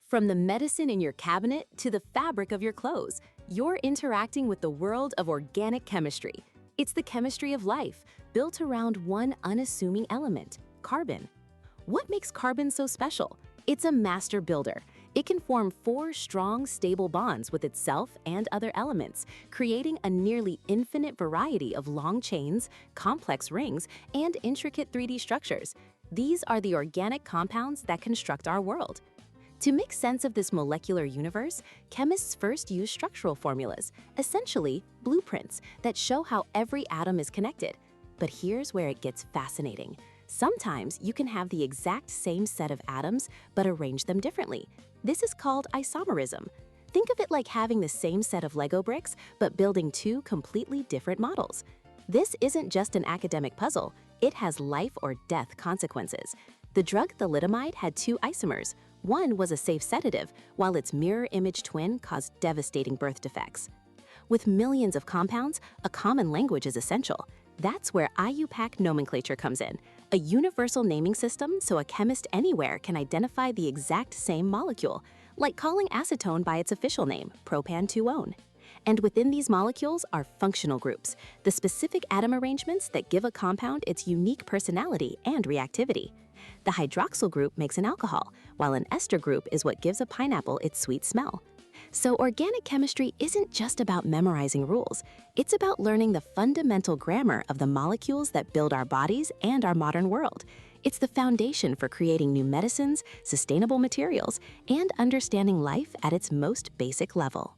From the medicine in your cabinet to the fabric of your clothes, you're interacting with the world of organic chemistry. It's the chemistry of life, built around one unassuming element, carbon. What makes carbon so special? It's a master builder. It can form four strong, stable bonds with itself and other elements, creating a nearly infinite variety of long chains, complex rings, and intricate 3D structures. These are the organic compounds that construct our world. To make sense of this molecular universe, chemists first use structural formulas, essentially blueprints that show how every atom is connected. But here's where it gets fascinating. Sometimes you can have the exact same set of atoms but arrange them differently. This is called isomerism. Think of it like having the same set of Lego bricks but building two completely different models. This isn't just an academic puzzle, it has life or death consequences. The drug thalidomide had two isomers. One was a safe sedative, while its mirror image twin caused devastating birth defects. With millions of compounds, a common language is essential. That's where IUPAC nomenclature comes in, a universal naming system so a chemist anywhere can identify the exact same molecule, like calling acetone by its official name, propan-2-one. And within these molecules are functional groups, the specific atom arrangements that give a compound its unique personality and reactivity. The hydroxyl group makes an alcohol, while an ester group is what gives a pineapple its sweet smell. So organic chemistry isn't just about memorizing rules, it's about learning the fundamental grammar of the molecules that build our bodies and our modern world. It's the foundation for creating new medicines, sustainable materials, and understanding life at its most basic level.